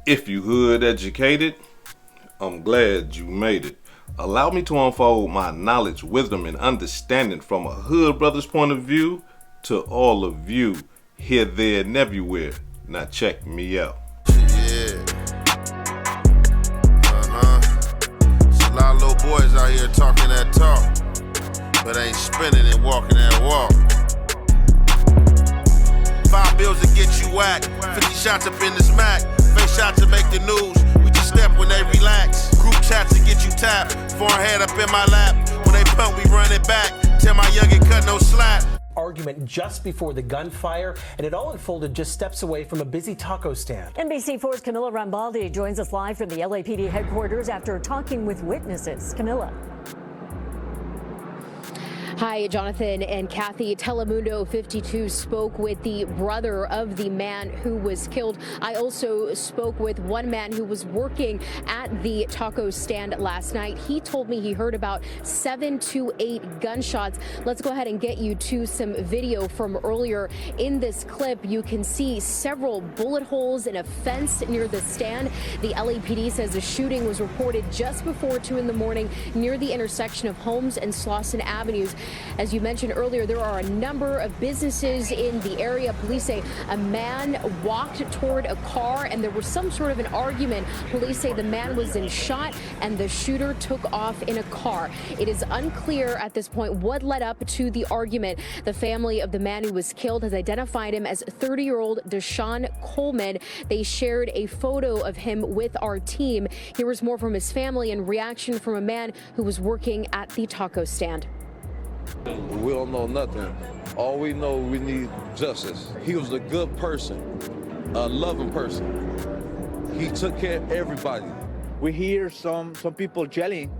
If you hood educated, I'm glad you made it. Allow me to unfold my knowledge, wisdom, and understanding from a hood brother's point of view to all of you here, there, and everywhere. Now check me out. Yeah. There's a lot of little boys out here talking that talk, but ain't spinning and walking that walk. 5 bills to get you whacked, 50 shots up in this Mac, face shots to make the news. We just step when they relax. Group chats to get you tapped. Forehead up in my lap. When they pump, we run it back. Tell my youngin' cut no slack. Argument just before the gunfire, and it all unfolded just steps away from a busy taco stand. NBC4's Camilla Rambaldi joins us live from the LAPD headquarters after talking with witnesses. Camilla. Hi, Jonathan and Kathy. Telemundo 52 spoke with the brother of the man who was killed. I also spoke with one man who was working at the taco stand last night. He told me he heard about 7 to 8 gunshots. Let's go ahead and get you to some video from earlier. In this clip, you can see several bullet holes in a fence near the stand. The LAPD says the shooting was reported just before 2 in the morning near the intersection of Holmes and Slauson Avenues. As you mentioned earlier, there are a number of businesses in the area. Police say a man walked toward a car and there was some sort of an argument. Police say the man was then shot and the shooter took off in a car. It is unclear at this point what led up to the argument. The family of the man who was killed has identified him as 30-year-old Deshaun Coleman. They shared a photo of him with our team. Here was more from his family and reaction from a man who was working at the taco stand. We don't know nothing. All we know, we need justice. He was a good person, a loving person. He took care of everybody. We hear some people yelling,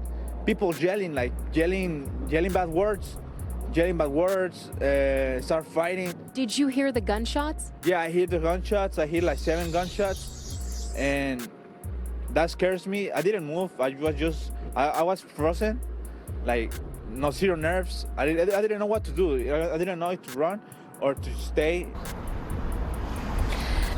like yelling bad words, start fighting. Did you hear the gunshots? Yeah, I hear the gunshots. I hear like 7 gunshots, and that scares me. I didn't move. I was frozen, like. No, zero nerves. I didn't know what to do. I didn't know if to run or to stay.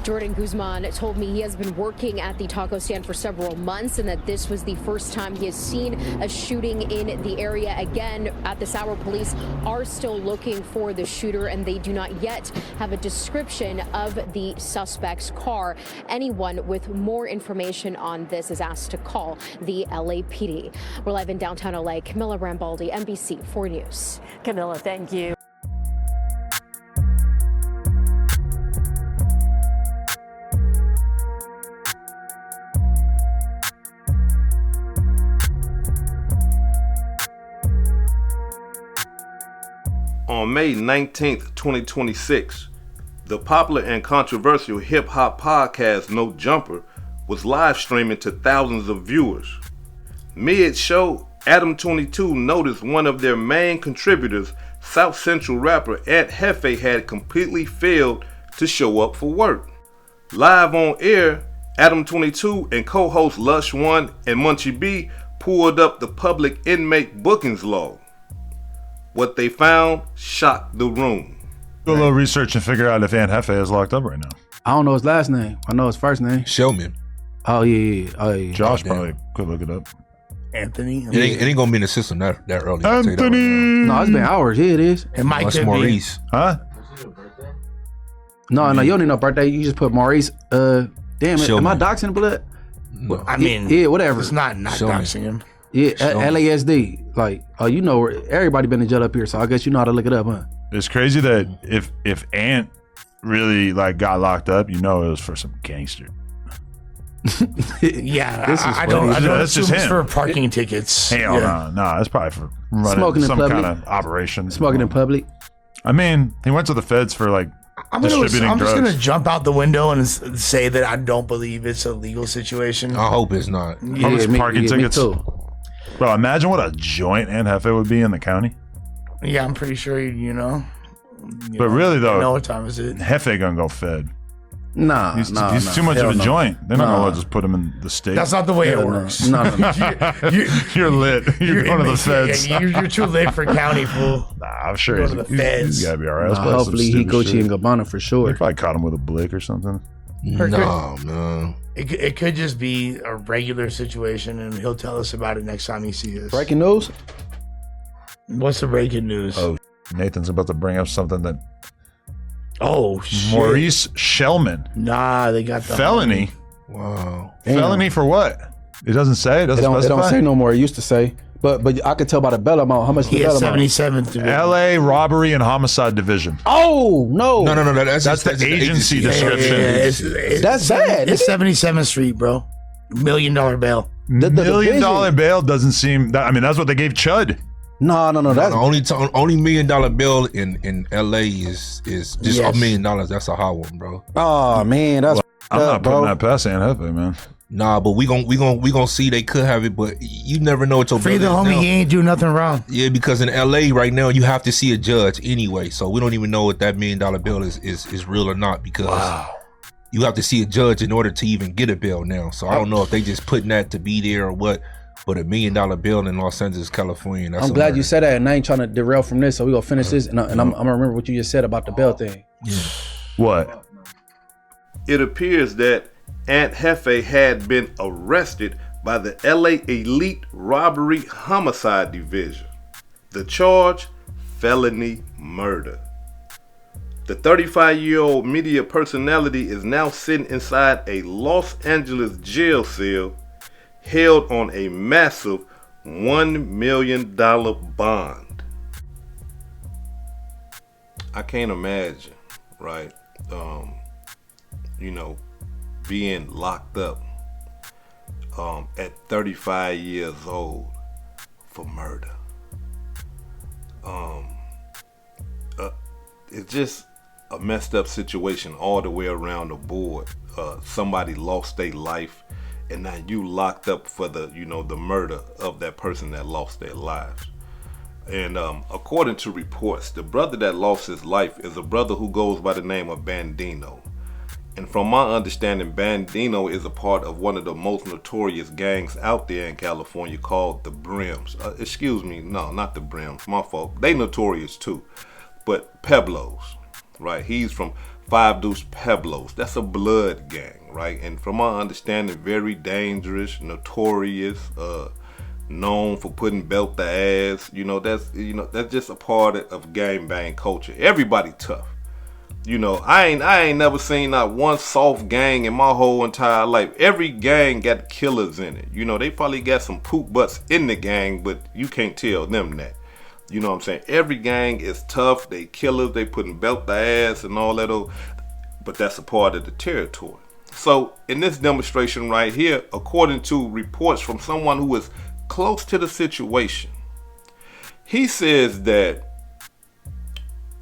Jordan Guzman told me he has been working at the taco stand for several months and that this was the first time he has seen a shooting in the area. Again, at this hour, police are still looking for the shooter and they do not yet have a description of the suspect's car. Anyone with more information on this is asked to call the LAPD. We're live in downtown LA. Camilla Rambaldi, NBC4 News. Camilla, thank you. On May 19th, 2026, the popular and controversial hip-hop podcast No Jumper was live streaming to thousands of viewers. Mid-show, Adam22 noticed one of their main contributors, South Central rapper Ant Hefe, had completely failed to show up for work. Live on air, Adam22 and co-hosts Lush One and Munchie B pulled up the public inmate bookings log. What they found shocked the room. Do a little research and figure out if Ant Hefe is locked up right now. I don't know his last name. I know his first name. Shelmon. Oh yeah. Josh probably could look it up. Anthony. It ain't gonna be in the system that early. Anthony. No, it's been hours. Yeah, it is. It might be Maurice. Huh? No, you don't need no birthday. You just put Maurice. Damn it. Shelmon. Am I doxing blood? Well, I mean, yeah, whatever. It's not doxing him. Yeah, LASD. Like, you know, everybody been in jail up here, so I guess you know how to look it up, huh? It's crazy that if Ant really like got locked up, you know it was for some gangster. Yeah, This is I funny. don't That's assume just it's him. for parking tickets. Hell Yeah. no, that's probably for running Smoking in some public. kind of operation. Smoking in public. I mean, he went to the feds for like I'm distributing just drugs. gonna jump out the window and say that I don't believe it's a legal situation. I hope it's not. How much parking me tickets? too. Bro, imagine what a joint Ant Hefe would be in the county. Yeah, I'm pretty sure you know. But really though, know what time is it? Hefe gonna go fed. Nah, He's too much of a joint. They're not gonna just put him in the state. That's not the way it works. No. You're lit. You're going to the feds. Yeah, you're too lit for county, fool. Nah, I'm sure Go he's to the feds. gotta be all right. Hopefully he Gucci and Gabbana for sure. They probably caught him with a blick or something. No, man. It could just be a regular situation, and he'll tell us about it next time he sees us. Breaking news? What's the breaking news? Oh, Nathan's about to bring up something that. Oh, shit. Maurice Shelmon. Nah, they got the felony. Wow. Felony for what? It doesn't say. It doesn't It specify. don't say no more. It used to say. But I could tell by the bail amount how much the bail amount. 77th division. L.A. Robbery and Homicide Division. Oh no! No. That's the agency description. That's bad. It's 77th Street, bro. $1 million bail. $1 million bail doesn't seem. I mean, that's what they gave Chud. No. That's only $1 million bill in LA is just $1 million. That's a high one, bro. Oh man, that's. I'm not putting that past Ant Hefe, man. Nah, but we gon' see. They could have it, but you never know. It's Free the homie. He ain't do nothing wrong. Yeah, because in LA right now you have to see a judge anyway, so we don't even know if that $1 million bill is real or not because you have to see a judge in order to even get a bill now. So I don't know if they just putting that to be there or what. But $1 million bill in Los Angeles, California. That's I'm glad you said that, and I ain't trying to derail from this. So we gonna finish this, and I'm gonna remember what you just said about the bail thing. Yeah. What? It appears that Ant Hefe had been arrested by the LA Elite Robbery Homicide Division. The charge, felony murder. The 35-year-old media personality is now sitting inside a Los Angeles jail cell held on a massive $1 million bond. I can't imagine, right? Being locked up at 35 years old for murder. It's just a messed up situation all the way around the board. Somebody lost their life, and now you locked up for the murder of that person that lost their lives. And according to reports, the brother that lost his life is a brother who goes by the name of Bandino. And from my understanding, Bandino is a part of one of the most notorious gangs out there in California called the Brims. Excuse me, no, not the Brims, my fault. They notorious too. But Peblos, right? He's from Five Deuce Peblos. That's a blood gang, right? And from my understanding, very dangerous, notorious, known for putting belt to ass. That's just a part of gang bang culture. Everybody tough. I ain't never seen not one soft gang in my whole entire life. Every gang got killers in it. They probably got some poop butts in the gang, but you can't tell them that. You know what I'm saying? Every gang is tough. They killers. They putting belt to ass and all that. But that's a part of the territory. So in this demonstration right here, according to reports from someone who is close to the situation, he says that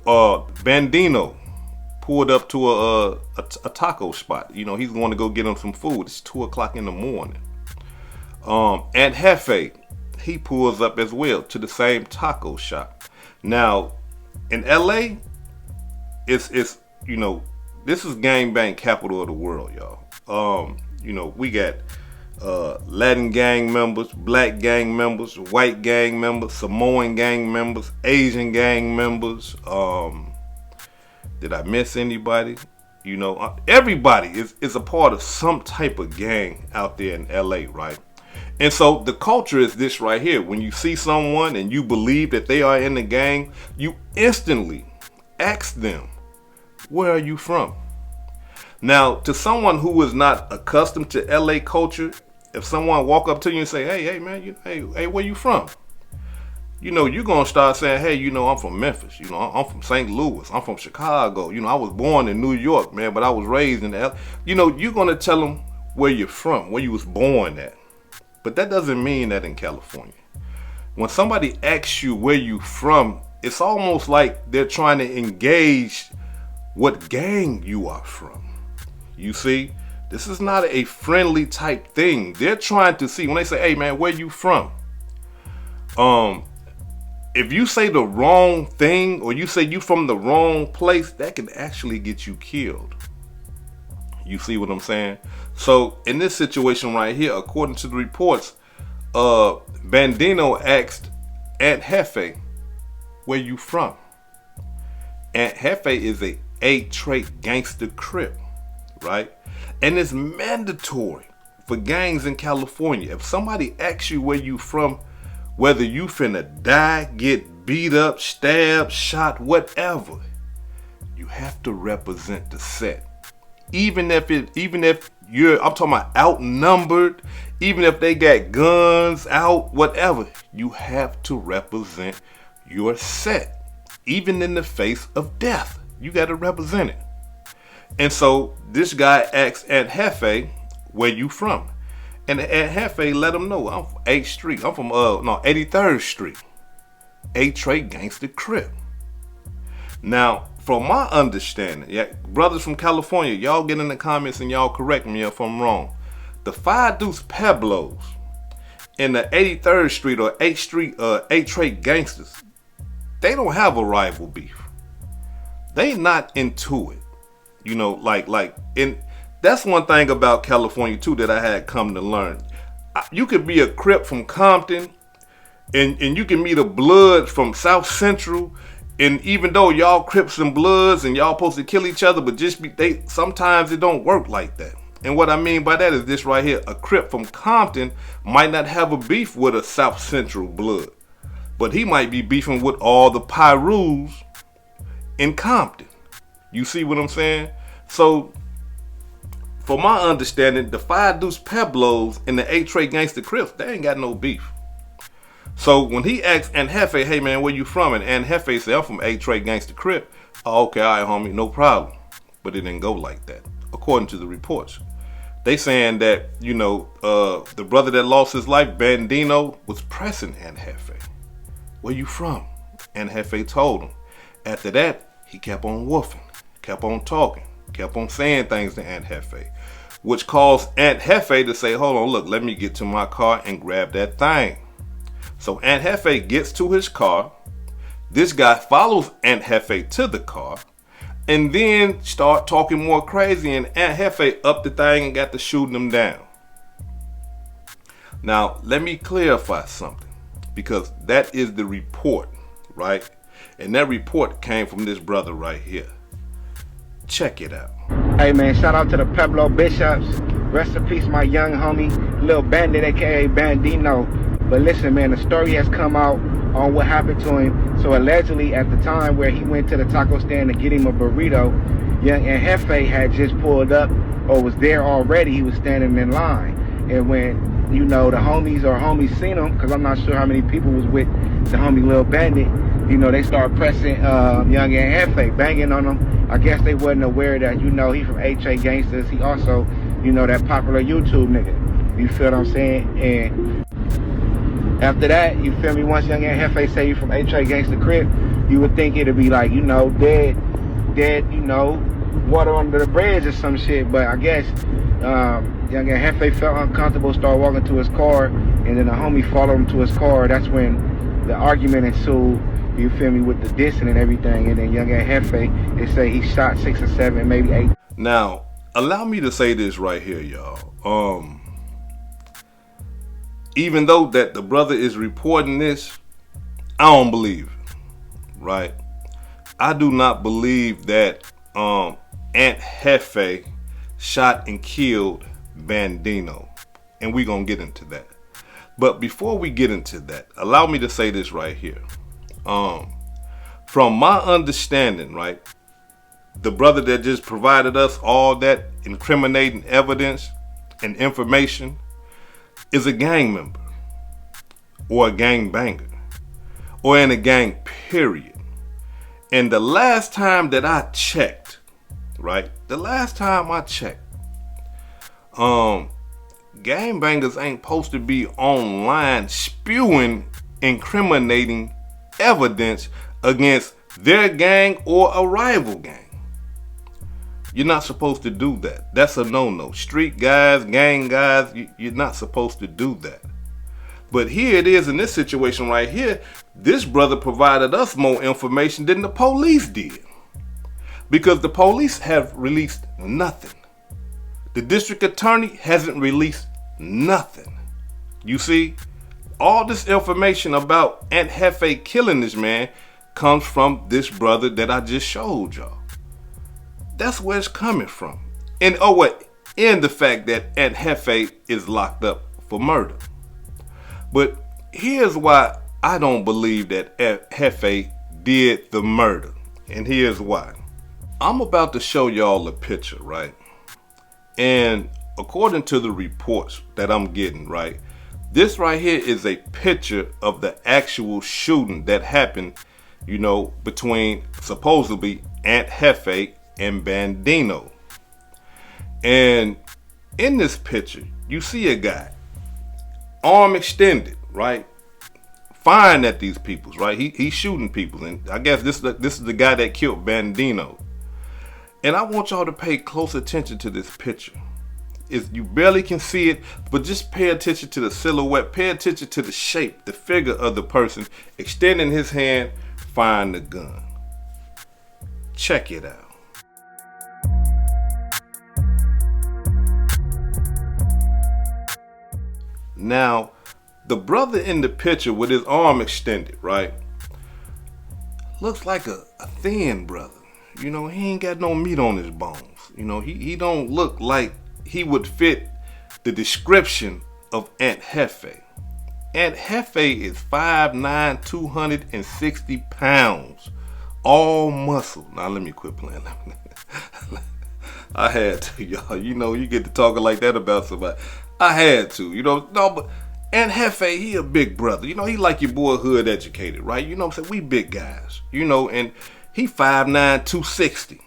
Bandino pulled up to a taco spot. He's going to go get him some food. It's 2:00 in the morning. Ant Hefe, he pulls up as well to the same taco shop. Now, in LA, it's this is gangbang capital of the world, y'all. We got Latin gang members, black gang members, white gang members, Samoan gang members, Asian gang members. Did I miss anybody? Everybody is a part of some type of gang out there in LA, right? And so the culture is this right here. When you see someone and you believe that they are in the gang, you instantly ask them, where are you from? Now, to someone who is not accustomed to LA culture, if someone walk up to you and say, hey man, hey, where you from? You're going to start saying, hey, I'm from Memphis. I'm from St. Louis. I'm from Chicago. I was born in New York, man, but I was raised in LA. You're going to tell them where you're from, where you was born at. But that doesn't mean that in California. When somebody asks you where you from, it's almost like they're trying to engage what gang you are from. You see, this is not a friendly type thing. They're trying to see, when they say, hey man, where you from? If you say the wrong thing or you say you from the wrong place, that can actually get you killed. You see what I'm saying? So in this situation right here, according to the reports, Bandino asked Ant Hefe, where you from? Ant Hefe is a 8-trait gangster crip, right? And it's mandatory for gangs in California. If somebody asks you where you from, whether you finna die, get beat up, stabbed, shot, whatever, you have to represent the set. Even if you're, I'm talking about outnumbered, even if they got guns out, whatever, you have to represent your set. Even in the face of death, you got to represent it. And so this guy asks Ant Hefe, where you from? And Ant Hefe let him know, I'm from 8th Street. I'm from 83rd Street. A-Trade Gangster Crip. Now, from my understanding, yeah, brothers from California, y'all get in the comments and y'all correct me if I'm wrong. The Five Deuce Pueblos in the 83rd Street or 8th Street A-Trade Gangsters, they don't have a rival beef. They not into it. You know, and that's one thing about California too that I had come to learn. You could be a Crip from Compton, and you can meet a Blood from South Central, and even though y'all Crips and Bloods and y'all supposed to kill each other, but sometimes it don't work like that. And what I mean by that is this right here: a Crip from Compton might not have a beef with a South Central Blood, but he might be beefing with all the Pyrus in Compton. You see what I'm saying? So, for my understanding, the Five Deuce Pueblos and the A-Trade Gangster Crips, they ain't got no beef. So when he asked Ant Hefe, hey man, where you from? And Ant Hefe said, I'm from A-Trade Gangster Crip. Oh, okay, all right, homie, no problem. But it didn't go like that, according to the reports. They saying that, you know, the brother that lost his life, Bandino, was pressing Ant Hefe. Where you from? Ant Hefe told him. After that, he kept on woofing, kept on talking, kept on saying things to Ant Hefe, which caused Ant Hefe to say, hold on, look, let me get to my car and grab that thing. So Ant Hefe gets to his car. This guy follows Ant Hefe to the car and then start talking more crazy, and Ant Hefe upped the thing and got to shooting him down. Now, let me clarify something, because that is the report, right? And that report came from this brother right here. Check it out. Hey man, shout out to the Pueblo Bishops. Rest in peace, my young homie, Lil Bandit, aka Bandino. But listen, man, the story has come out on what happened to him. So allegedly, at the time where he went to the taco stand to get him a burrito, young Ant Hefe had just pulled up or was there already. He was standing in line. And when, you know, the homies seen him, because I'm not sure how many people was with the homie Lil Bandit, you know, they started pressing young Ant Hefe, banging on him. I guess they wasn't aware that, you know, he from A-Trade Gangsters. He also, you know, that popular YouTube nigga. You feel what I'm saying? And after that, you feel me, once young Ant Hefe say you from A-Trade Gangster Crip, you would think it'd be like, you know, dead, you know, water under the bridge or some shit. But I guess young Ant Hefe felt uncomfortable, started walking to his car, and then the homie followed him to his car. That's when the argument ensued, you feel me, with the dissing and everything. And then young Ant Hefe, they say he shot 6 or 7, maybe 8. Now, allow me to say this right here, y'all. Even though that the brother is reporting this, I don't believe it, right? I do not believe that Ant Hefe shot and killed Bandino, and we're gonna get into that. But before we get into that, allow me to say this right here. From my understanding, right, the brother that just provided us all that incriminating evidence and information is a gang member or a gang banger or in a gang, period. And the last time that I checked, right, gang bangers ain't supposed to be online spewing incriminating evidence against their gang or a rival gang. You're not supposed to do that. That's a no-no. Street guys, gang guys, you're not supposed to do that. But here it is in this situation right here. This brother provided us more information than the police did. Because the police have released nothing. The district attorney hasn't released nothing. You see, all this information about Ant Hefe killing this man comes from this brother that I just showed y'all. That's where it's coming from. And oh wait, and the fact that Ant Hefe is locked up for murder. But here's why I don't believe that Ant Hefe did the murder, and here's why. I'm about to show y'all a picture, right? And according to the reports that I'm getting, right, this right here is a picture of the actual shooting that happened, you know, between supposedly Ant Hefe and Bandino. And in this picture, you see a guy, arm extended, right, firing at these people, right? He's shooting people, and I guess this is the guy that killed Bandino. And I want y'all to pay close attention to this picture. You barely can see it, but just pay attention to the silhouette, pay attention to the shape, the figure of the person extending his hand, firing the gun. Check it out. Now, the brother in the picture with his arm extended, right, looks like a thin brother. You know, he ain't got no meat on his bones. You know, he don't look like he would fit the description of Ant Hefe. Ant Hefe is 5'9", 260 pounds, all muscle. Now let me quit playing. I had to, y'all. You know, you get to talking like that about somebody. I had to, you know. No, but Ant Hefe, he a big brother. You know, he like your boy hood educated, right? You know what I'm saying? We big guys, you know, and he 5'9", 260.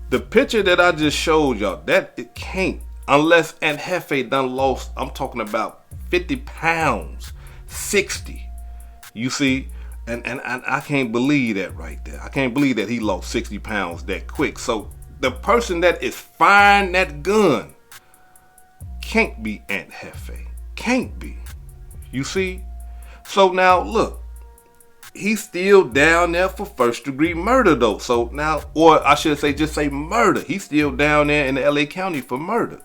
The picture that I just showed y'all, that it can't, unless Ant Hefe done lost, I'm talking about 50 pounds, 60. You see, and I can't believe that right there. I can't believe that he lost 60 pounds that quick. So the person that is firing that gun can't be Ant Hefe. Can't be. You see? So now look. He's still down there for first degree murder though. So now, or I should say, just say murder. He's still down there in the LA County for murder.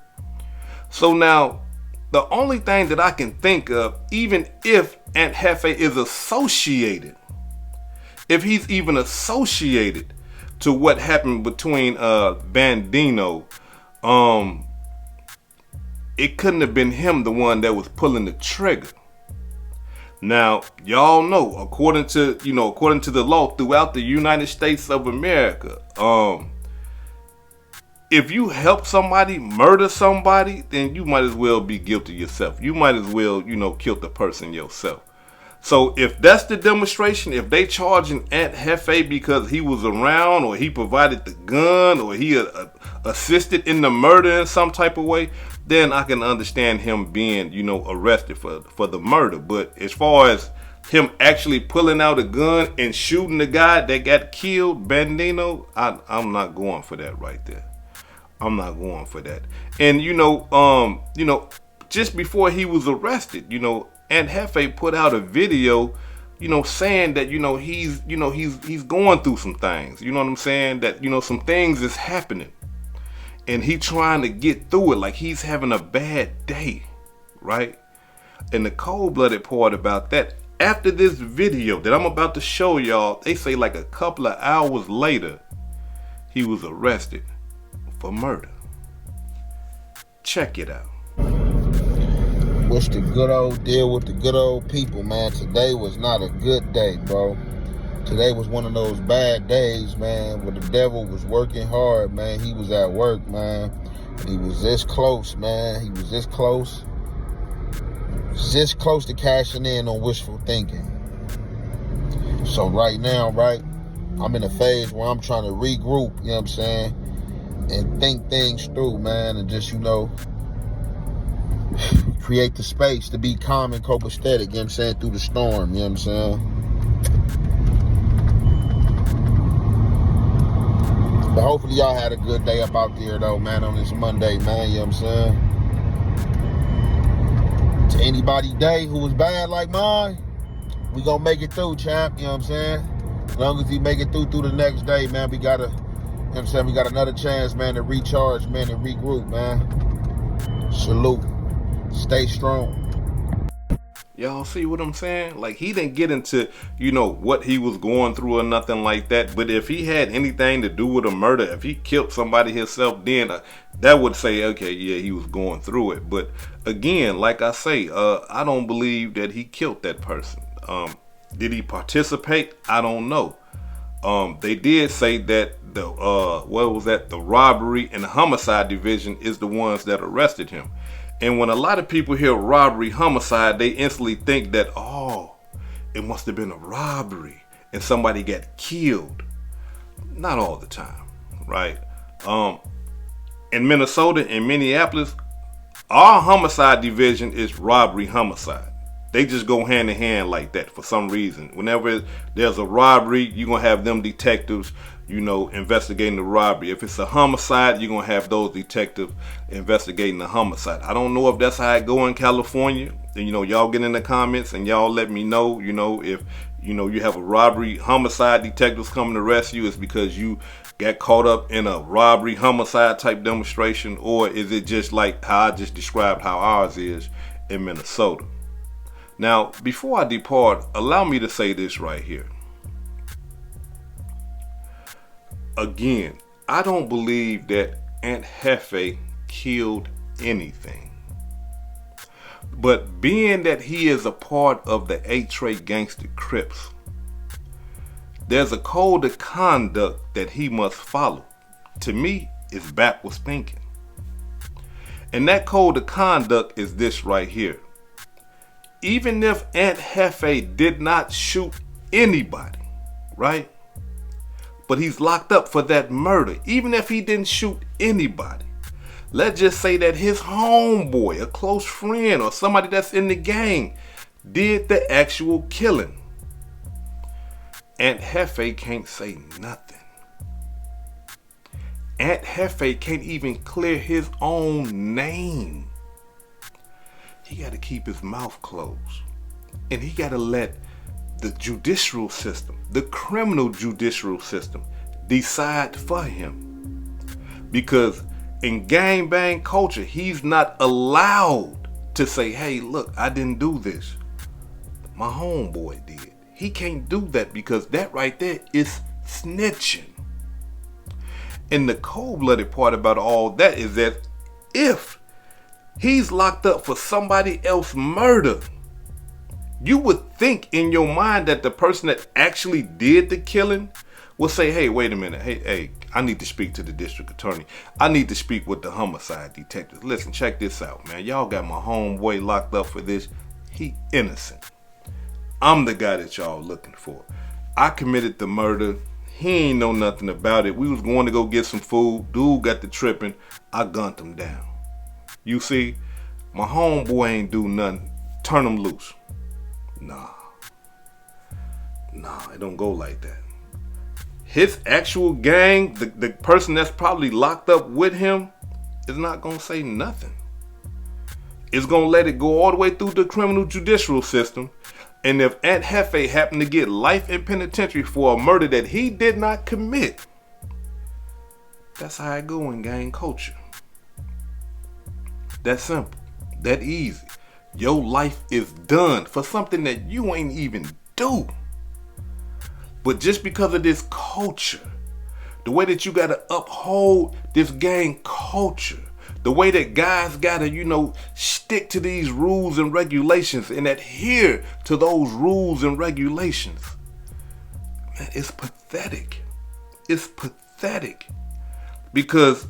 So now, the only thing that I can think of, even if Ant Hefe is associated, if he's even associated to what happened between Bandino, it couldn't have been him, the one that was pulling the trigger. Now, y'all know, according to the law throughout the United States of America, if you help somebody murder somebody, then you might as well be guilty yourself. You might as well, you know, kill the person yourself. So if that's the demonstration, if they charging Ant Hefe because he was around, or he provided the gun, or he assisted in the murder in some type of way, then I can understand him being, you know, arrested for the murder. But as far as him actually pulling out a gun and shooting the guy that got killed, Bandino, I'm not going for that right there. I'm not going for that. And you know, just before he was arrested, you know, Ant Hefe put out a video, you know, saying that, you know, he's going through some things. You know what I'm saying? That, you know, some things is happening. And he trying to get through it, like he's having a bad day, right? And the cold-blooded part about that, after this video that I'm about to show y'all, they say like a couple of hours later, he was arrested for murder. Check it out. What's the good old deal with the good old people, man? Today was not a good day, bro. Today was one of those bad days, man, where the devil was working hard, man. He was at work, man. He was this close, man. He was this close. Just close to cashing in on wishful thinking. So right now, right, I'm in a phase where I'm trying to regroup, you know what I'm saying, and think things through, man, and just, you know, create the space to be calm and copacetic, you know what I'm saying, through the storm, you know what I'm saying. But hopefully y'all had a good day up out there though, man, on this Monday, man, you know what I'm saying. To anybody day who was bad like mine, we gonna make it through, champ, you know what I'm saying. As long as we make it through the next day, man, we gotta, you know what I'm saying, we got another chance, man, to recharge, man, and regroup, man. Salute. Stay strong. Y'all see what I'm saying? Like, he didn't get into, you know, what he was going through or nothing like that. But if he had anything to do with a murder, if he killed somebody himself, then that would say, okay, yeah, he was going through it. But again, like I say, I don't believe that he killed that person. Did he participate? I don't know. They did say that the the robbery and the homicide division is the ones that arrested him. And when a lot of people hear robbery, homicide, they instantly think that, oh, it must have been a robbery and somebody got killed. Not all the time, right? In Minnesota, in Minneapolis, our homicide division is robbery, homicide. They just go hand in hand like that for some reason. Whenever there's a robbery, you're going to have them detectives, you know, investigating the robbery. If it's a homicide, you're going to have those detectives investigating the homicide. I don't know if that's how it go in California. And, you know, y'all get in the comments and y'all let me know, you know, if, you know, you have a robbery, homicide detectives coming to arrest you, it's because you got caught up in a robbery, homicide type demonstration, or is it just like how I just described how ours is in Minnesota? Now, before I depart, allow me to say this right here. Again, I don't believe that Ant Hefe killed anything. But being that he is a part of the A-Tray Gangster Crips, there's a code of conduct that he must follow. To me, it's backwards thinking. And that code of conduct is this right here. Even if Ant Hefe did not shoot anybody, right? But he's locked up for that murder. Even if he didn't shoot anybody, let's just say that his homeboy, a close friend, or somebody that's in the gang did the actual killing. Ant Hefe can't say nothing. Ant Hefe can't even clear his own name. He got to keep his mouth closed. And he got to let the judicial system, the criminal judicial system, decide for him. Because in gangbang culture, he's not allowed to say, hey, look, I didn't do this. My homeboy did. He can't do that because that right there is snitching. And the cold-blooded part about all that is that if he's locked up for somebody else's murder, you would think in your mind that the person that actually did the killing will say, hey, wait a minute. Hey, I need to speak to the district attorney. I need to speak with the homicide detectives. Listen, check this out, man. Y'all got my homeboy locked up for this. He innocent. I'm the guy that y'all looking for. I committed the murder. He ain't know nothing about it. We was going to go get some food. Dude got the tripping. I gunned him down. You see, my homeboy ain't do nothing. Turn him loose. Nah, it don't go like that. His actual gang, the person that's probably locked up with him, is not gonna say nothing. It's gonna let it go all the way through the criminal judicial system. And if Ant Hefe happened to get life in penitentiary for a murder that he did not commit, that's how it go in gang culture. That simple, that easy. Your life is done for something that you ain't even do. But just because of this culture, the way that you gotta uphold this gang culture, the way that guys gotta, you know, stick to these rules and regulations and adhere to those rules and regulations, man, it's pathetic. It's pathetic. Because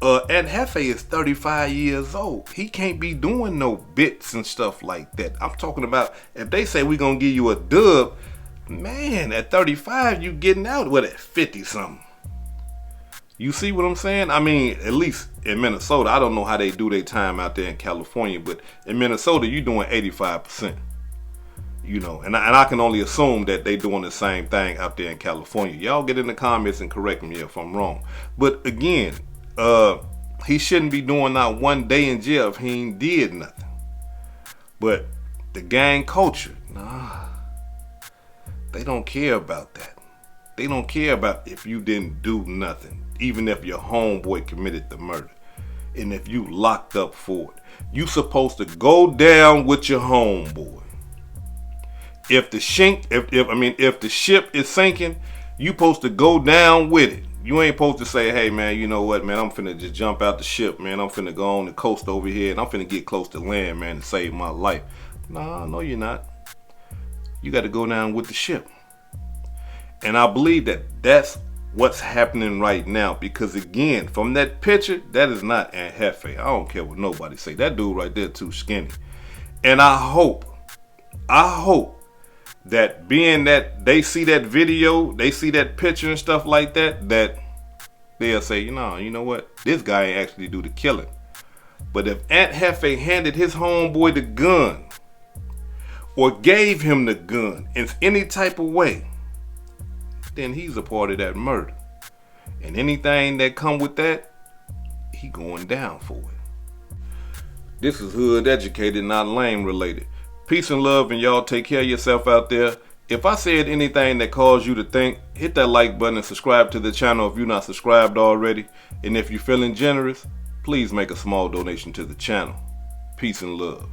Ant Hefe is 35 years old. He can't be doing no bits and stuff like that. I'm talking about if they say we're going to give you a dub, man, at 35, you getting out with at 50 something. You see what I'm saying? I mean, at least in Minnesota, I don't know how they do their time out there in California, but in Minnesota, you're doing 85%. You know, and I can only assume that they doing the same thing out there in California. Y'all get in the comments and correct me if I'm wrong. But again, he shouldn't be doing not one day in jail if he ain't did nothing. But the gang culture, nah, they don't care about that. They don't care about if you didn't do nothing, even if your homeboy committed the murder. And if you locked up for it, you supposed to go down with your homeboy. if the ship is sinking, you supposed to go down with it. You ain't supposed to say, hey man, you know what, man, I'm finna just jump out the ship, man. I'm finna go on the coast over here and I'm finna get close to land, man, and save my life. Nah, no you're not. You got to go down with the ship. And I believe that that's what's happening right now, because again, from that picture, that is not Ant Hefe. I don't care what nobody say. That dude right there too skinny. And I hope that being that they see that video, they see that picture and stuff like that, that they'll say, you know what, this guy ain't actually do the killing. But if Ant Hefe handed his homeboy the gun or gave him the gun in any type of way, then he's a part of that murder. And anything that come with that, he going down for it. This is Hood Educated, not Lame Related. Peace and love, and y'all take care of yourself out there. If I said anything that caused you to think, hit that like button and subscribe to the channel if you're not subscribed already. And if you're feeling generous, please make a small donation to the channel. Peace and love.